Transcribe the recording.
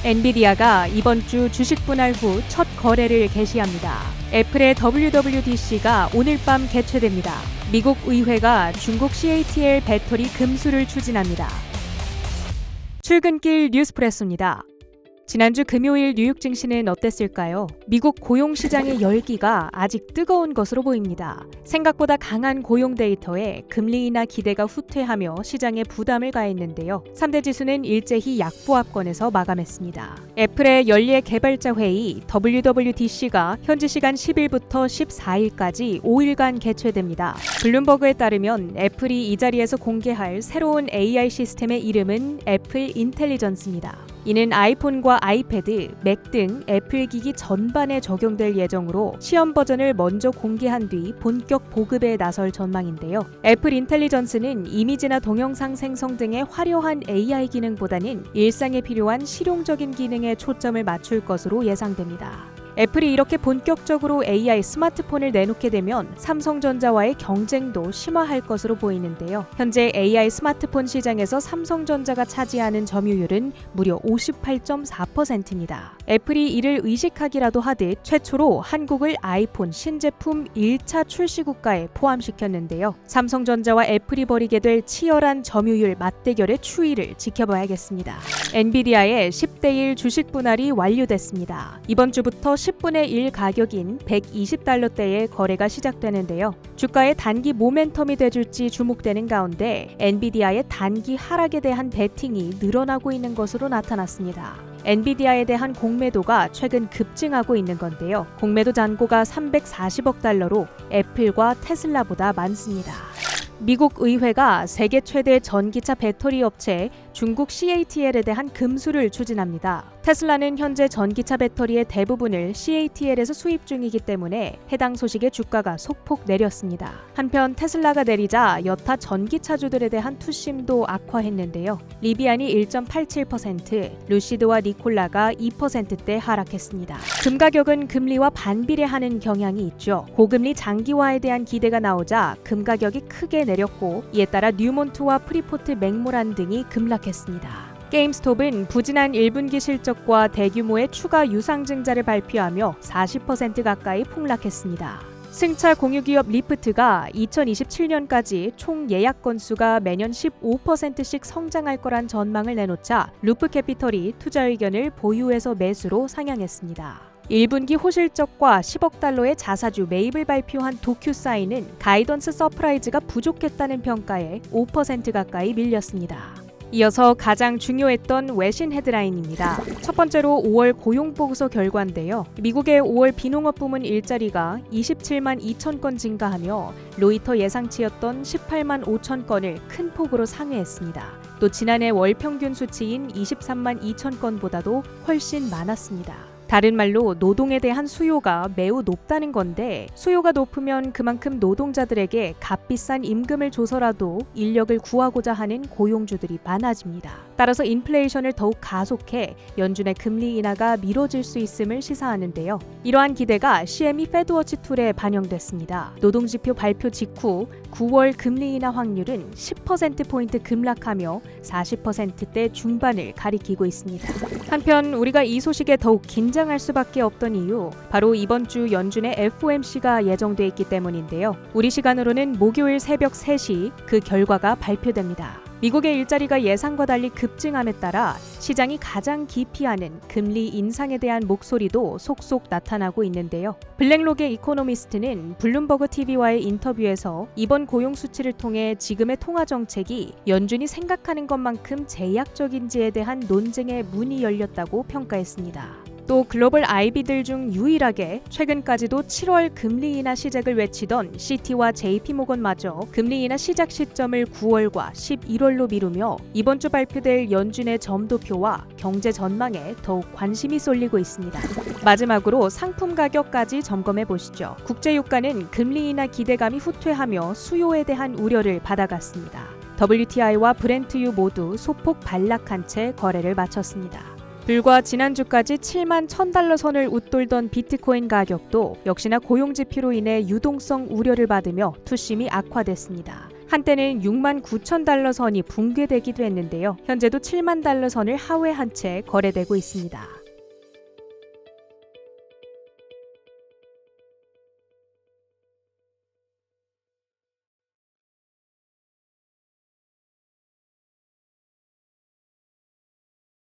엔비디아가 이번 주 주식 분할 후 첫 거래를 개시합니다. 애플의 WWDC가 오늘 밤 개최됩니다. 미국 의회가 중국 CATL 배터리 금수를 추진합니다. 출근길 뉴스프레소입니다. 지난주 금요일 뉴욕 증시는 어땠을까요? 미국 고용시장의 열기가 아직 뜨거운 것으로 보입니다. 생각보다 강한 고용 데이터에 금리 인하 기대가 후퇴하며 시장에 부담을 가했는데요. 3대 지수는 일제히 약보합권에서 마감했습니다. 애플의 연례 개발자 회의 WWDC가 현지 시간 10일부터 14일까지 5일간 개최됩니다. 블룸버그에 따르면 애플이 이 자리에서 공개할 새로운 AI 시스템의 이름은 애플 인텔리전스입니다. 이는 아이폰과 아이패드, 맥 등 애플 기기 전반에 적용될 예정으로 시험 버전을 먼저 공개한 뒤 본격 보급에 나설 전망인데요. 애플 인텔리전스는 이미지나 동영상 생성 등의 화려한 AI 기능보다는 일상에 필요한 실용적인 기능에 초점을 맞출 것으로 예상됩니다. 애플이 이렇게 본격적으로 AI 스마트폰을 내놓게 되면 삼성전자와의 경쟁도 심화할 것으로 보이는데요. 현재 AI 스마트폰 시장에서 삼성전자가 차지하는 점유율은 무려 58.4%입니다. 애플이 이를 의식하기라도 하듯 최초로 한국을 아이폰 신제품 1차 출시 국가에 포함시켰는데요. 삼성전자와 애플이 벌이게 될 치열한 점유율 맞대결의 추이를 지켜봐야겠습니다. 엔비디아의 10대1 주식 분할이 완료됐습니다. 이번 주부터 10분의 1 가격인 $120대의 거래가 시작되는데요. 주가의 단기 모멘텀이 돼줄지 주목되는 가운데 엔비디아의 단기 하락에 대한 베팅이 늘어나고 있는 것으로 나타났습니다. 엔비디아에 대한 공매도가 최근 급증하고 있는 건데요. 공매도 잔고가 $340억 애플과 테슬라보다 많습니다. 미국 의회가 세계 최대 전기차 배터리 업체 중국 CATL에 대한 금수를 추진합니다. 테슬라는 현재 전기차 배터리의 대부분을 CATL에서 수입 중이기 때문에 해당 소식에 주가가 소폭 내렸습니다. 한편 테슬라가 내리자 여타 전기차주들에 대한 투심도 악화했는데요. 리비안이 1.87%, 루시드와 니콜라가 2%대 하락했습니다. 금 가격은 금리와 반비례하는 경향이 있죠. 고금리 장기화에 대한 기대가 나오자 금 가격이 크게 내렸고 이에 따라 뉴몬트와 프리포트 맥모란 등이 급락했습니다. 게임스톱은 부진한 1분기 실적과 대규모의 추가 유상증자를 발표하며 40% 가까이 폭락했습니다. 승차 공유기업 리프트가 2027년까지 총 예약 건수가 매년 15%씩 성장할 거란 전망을 내놓자 루프캐피털이 투자 의견을 보유에서 매수로 상향했습니다. 1분기 호실적과 $10억 자사주 매입을 발표한 도큐사인은 가이던스 서프라이즈가 부족했다는 평가에 5% 가까이 밀렸습니다. 이어서 가장 중요했던 외신 헤드라인입니다. 첫 번째로 5월 고용보고서 결과인데요. 미국의 5월 비농업 부문 일자리가 27만 2천 건 증가하며 로이터 예상치였던 18만 5천 건을 큰 폭으로 상회했습니다. 또 지난해 월 평균 수치인 23만 2천 건보다도 훨씬 많았습니다. 다른 말로 노동에 대한 수요가 매우 높다는 건데 수요가 높으면 그만큼 노동자들에게 값비싼 임금을 줘서라도 인력을 구하고자 하는 고용주들이 많아집니다. 따라서 인플레이션을 더욱 가속해 연준의 금리 인하가 미뤄질 수 있음을 시사하는데요. 이러한 기대가 CME 페드워치 툴에 반영됐습니다. 노동지표 발표 직후 9월 금리 인하 확률은 10%포인트 급락하며 40%대 중반을 가리키고 있습니다. 한편 우리가 이 소식에 더욱 긴장할 수밖에 없던 이유, 바로 이번 주 연준의 FOMC가 예정돼 있기 때문인데요. 우리 시간으로는 목요일 새벽 3시 그 결과가 발표됩니다. 미국의 일자리가 예상과 달리 급증함에 따라 시장이 가장 기피하는 금리 인상에 대한 목소리도 속속 나타나고 있는데요. 블랙록의 이코노미스트는 블룸버그 TV와의 인터뷰에서 이번 고용 수치를 통해 지금의 통화 정책이 연준이 생각하는 것만큼 제약적인지에 대한 논쟁의 문이 열렸다고 평가했습니다. 또 글로벌 IB들 중 유일하게 최근까지도 7월 금리 인하 시작을 외치던 CT와 JP모건마저 금리 인하 시작 시점을 9월과 11월로 미루며 이번 주 발표될 연준의 점도표와 경제 전망에 더욱 관심이 쏠리고 있습니다. 마지막으로 상품 가격까지 점검해 보시죠. 국제유가는 금리 인하 기대감이 후퇴하며 수요에 대한 우려를 받아갔습니다. WTI와 브렌트유 모두 소폭 반락한 채 거래를 마쳤습니다. 불과 지난주까지 7만 $1,000 선을 웃돌던 비트코인 가격도 역시나 고용지표로 인해 유동성 우려를 받으며 투심이 악화됐습니다. 한때는 6만 9천 달러 선이 붕괴되기도 했는데요. 현재도 7만 달러 선을 하회한 채 거래되고 있습니다.